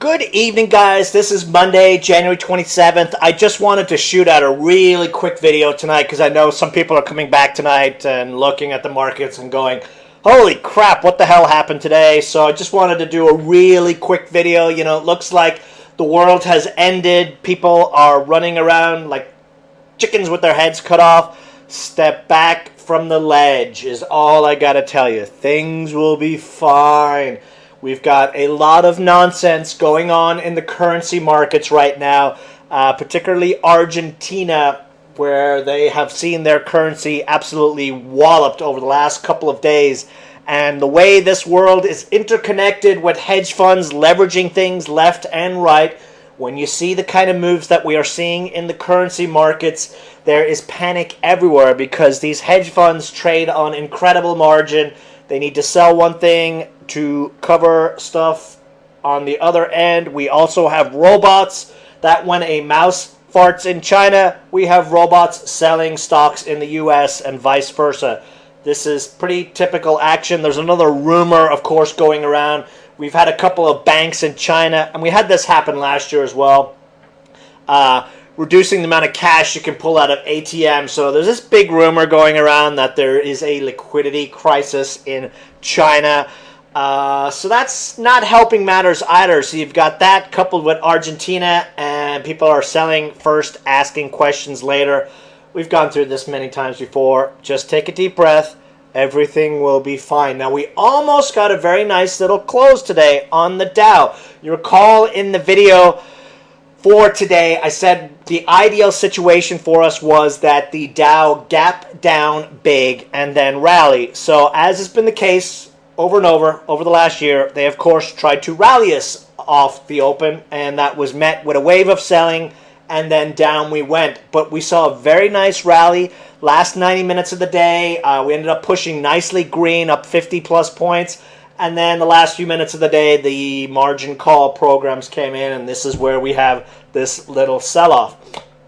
Good evening, guys. This is Monday, January 27th. I just wanted to shoot out a really quick video tonight because I know some people are coming back tonight and looking at the markets and going, holy crap, what the hell happened today? So I just wanted to do a really quick video. You know, it looks like the world has ended. People are running around like chickens with their heads cut off. Step back from the ledge is all I gotta tell you. Things will be fine. We've got a lot of nonsense going on in the currency markets right now, particularly Argentina, where they have seen their currency absolutely walloped over the last couple of days. And the way this world is interconnected with hedge funds leveraging things left and right, when you see the kind of moves that we are seeing in the currency markets, there is panic everywhere because these hedge funds trade on incredible margin. They need to sell one thing to cover stuff on the other end. We also have robots that when a mouse farts in China, we have robots selling stocks in the US and vice versa. This is pretty typical action. There's another rumor, of course, going around. We've had a couple of banks in China, and we had this happen last year as well, reducing the amount of cash you can pull out of ATM. So there's this big rumor going around that there is a liquidity crisis in China. So that's not helping matters either. So you've got that coupled with Argentina, and people are selling first, asking questions later. We've gone through this many times before. Just take a deep breath. Everything will be fine. Now, we almost got a very nice little close today on the Dow. You recall in the video for today, I said the ideal situation for us was that the Dow gap down big and then rally. So as has been the case over and over the last year, they of course tried to rally us off the open, and that was met with a wave of selling, and then down we went. But we saw a very nice rally last 90 minutes of the day. We ended up pushing nicely green, up 50 plus points. And then the last few minutes of the day, the margin call programs came in, and this is where we have this little sell-off.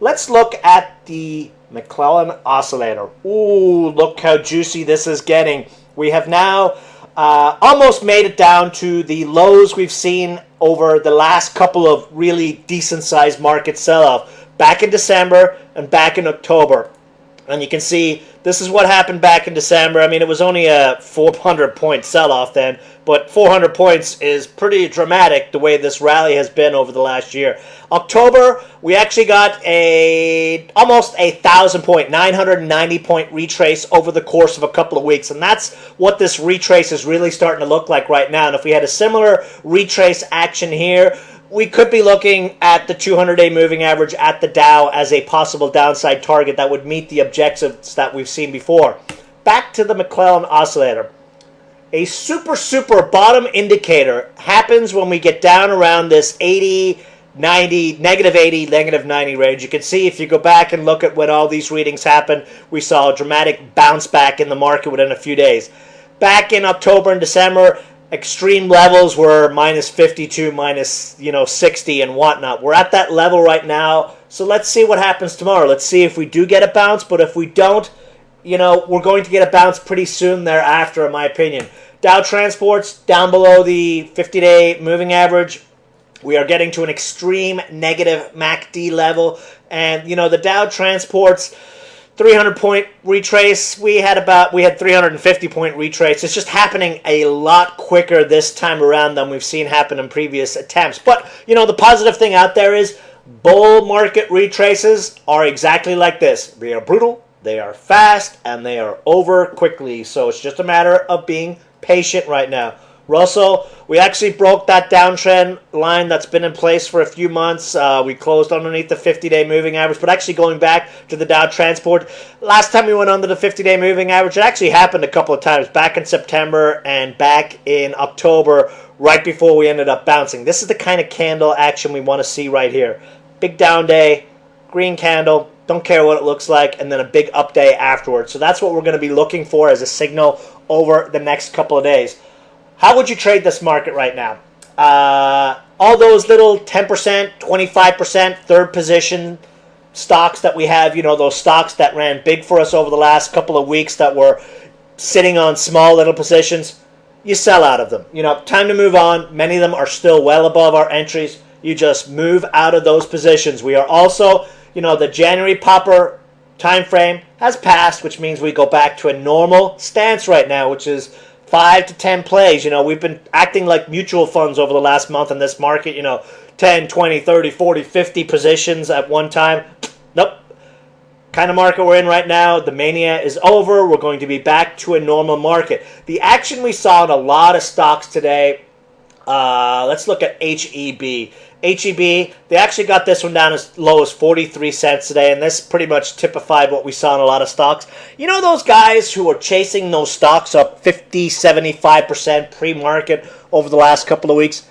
Let's look at the McClellan Oscillator. Ooh, look how juicy this is getting. We have now almost made it down to the lows we've seen over the last couple of really decent-sized market sell-off, back in December and back in October. And you can see this is what happened back in December. I mean, it was only a 400-point sell-off then, but 400 points is pretty dramatic the way this rally has been over the last year. October, we actually got almost a 1,000-point, 990-point retrace over the course of a couple of weeks, and that's what this retrace is really starting to look like right now. And if we had a similar retrace action here, we could be looking at the 200-day moving average at the Dow as a possible downside target that would meet the objectives that we've seen before. Back to the McClellan Oscillator. A super bottom indicator happens when we get down around this 80, 90, negative 80, negative 90 range. You can see if you go back and look at when all these readings happened, we saw a dramatic bounce back in the market within a few days. Back in October and December, extreme levels were minus 52, minus 60 and whatnot. We're at that level right now, so let's see what happens tomorrow. Let's see if we do get a bounce, but if we don't, we're going to get a bounce pretty soon thereafter, in my opinion. Dow Transports down below the 50-day moving average. We are getting to an extreme negative MACD level, and the Dow Transports 300-point retrace, we had 350-point retrace. It's just happening a lot quicker this time around than we've seen happen in previous attempts. But, the positive thing out there is bull market retraces are exactly like this. They are brutal, they are fast, and they are over quickly. So it's just a matter of being patient right now. Russell, we actually broke that downtrend line that's been in place for a few months. We closed underneath the 50-day moving average, but actually going back to the Dow Transport, last time we went under the 50-day moving average, it actually happened a couple of times, back in September and back in October, right before we ended up bouncing. This is the kind of candle action we want to see right here. Big down day, green candle, don't care what it looks like, and then a big up day afterwards. So that's what we're going to be looking for as a signal over the next couple of days. How would you trade this market right now? All those little 10%, 25%, third position stocks that we have, those stocks that ran big for us over the last couple of weeks that were sitting on small little positions, you sell out of them. You know, time to move on. Many of them are still well above our entries. You just move out of those positions. We are also, you know, the January popper time frame has passed, which means we go back to a normal stance right now, which is 5 to 10 plays. You know, we've been acting like mutual funds over the last month in this market, you know, 10, 20, 30, 40, 50 positions at one time. Nope. Kind of market we're in right now. The mania is over. We're going to be back to a normal market. The action we saw in a lot of stocks today, let's look at HEB. HEB, they actually got this one down as low as 43 cents today, and this pretty much typified what we saw in a lot of stocks. You know those guys who are chasing those stocks up 50, 75% pre-market over the last couple of weeks?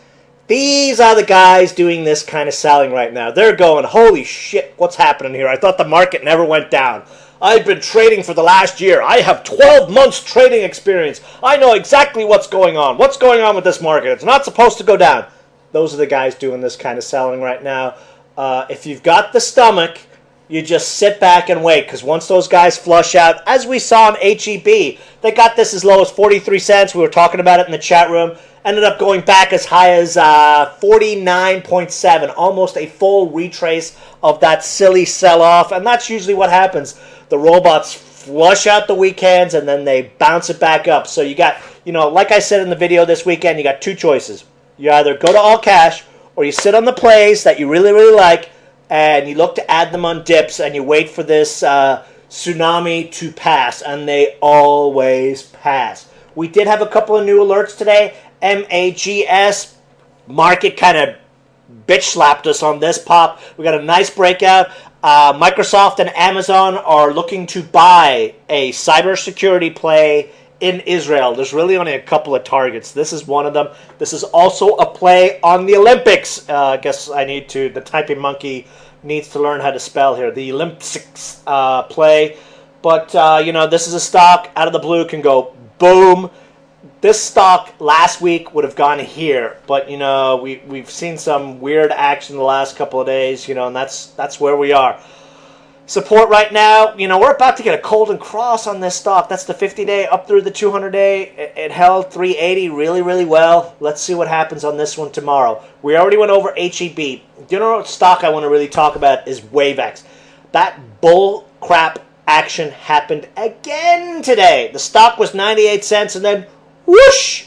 These are the guys doing this kind of selling right now. They're going, holy shit, what's happening here? I thought the market never went down. I've been trading for the last year. I have 12 months trading experience. I know exactly what's going on. What's going on with this market? It's not supposed to go down. Those are the guys doing this kind of selling right now. If you've got the stomach, you just sit back and wait, because once those guys flush out, as we saw in HEB, they got this as low as 43 cents. We were talking about it in the chat room. Ended up going back as high as 49.7, almost a full retrace of that silly sell-off. And that's usually what happens. The robots flush out the weekends, and then they bounce it back up. So you got, you know, like I said in the video this weekend, you got two choices. You either go to all cash, or you sit on the plays that you really, really like, and you look to add them on dips, and you wait for this tsunami to pass, and they always pass. We did have a couple of new alerts today. MAGS, market kind of bitch slapped us on this pop. We got a nice breakout. Microsoft and Amazon are looking to buy a cybersecurity play in Israel. There's really only a couple of targets. This is one of them. This is also a play on the Olympics. I guess the typing monkey needs to learn how to spell here. The Olympics play. But, you know, this is a stock out of the blue, can go boom. This stock last week would have gone here, but you know we've seen some weird action the last couple of days, you know, and that's where we are. Support right now, you know, we're about to get a golden cross on this stock. That's the 50-day up through the 200-day. It held 380 really, really well. Let's see what happens on this one tomorrow. We already went over HEB. You know what stock I want to really talk about is WaveX. That bull crap action happened again today. The stock was 98 cents and then whoosh,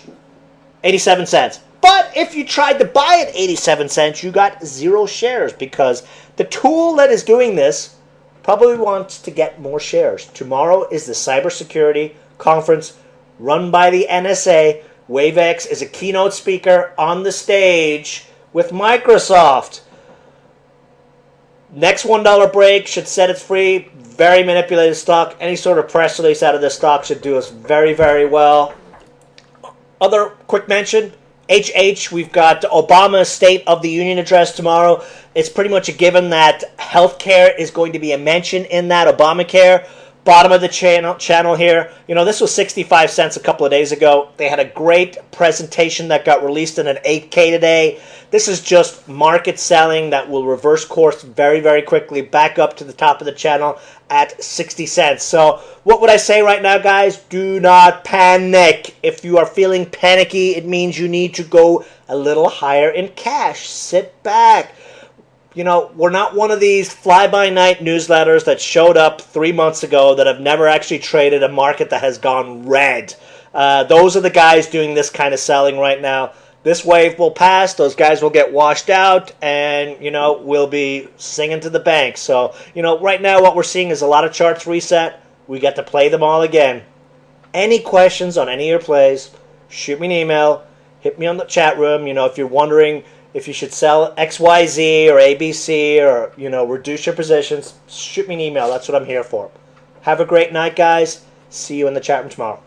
87 cents. But if you tried to buy at 87 cents, you got 0 shares, because the tool that is doing this probably wants to get more shares. Tomorrow is the cybersecurity conference run by the NSA. WaveX is a keynote speaker on the stage with Microsoft. Next $1 break should set it free. Very manipulated stock. Any sort of press release out of this stock should do us very, very well. Other quick mention, HH, we've got Obama's State of the Union address tomorrow. It's pretty much a given that healthcare is going to be a mention in that Obamacare. Bottom of the channel here. You know, this was 65 cents a couple of days ago. They had a great presentation that got released in an 8K today. This is just market selling that will reverse course very, very quickly back up to the top of the channel at 60 cents. So what would I say right now, guys? Do not panic. If you are feeling panicky, it means you need to go a little higher in cash. Sit back. You know, we're not one of these fly-by-night newsletters that showed up 3 months ago that have never actually traded a market that has gone red. Those are the guys doing this kind of selling right now. This wave will pass. Those guys will get washed out, and, you know, we'll be singing to the bank. So, you know, right now what we're seeing is a lot of charts reset. We get to play them all again. Any questions on any of your plays, shoot me an email. Hit me on the chat room. You know, if you're wondering if you should sell XYZ or ABC or, you know, reduce your positions, shoot me an email. That's what I'm here for. Have a great night, guys. See you in the chat room tomorrow.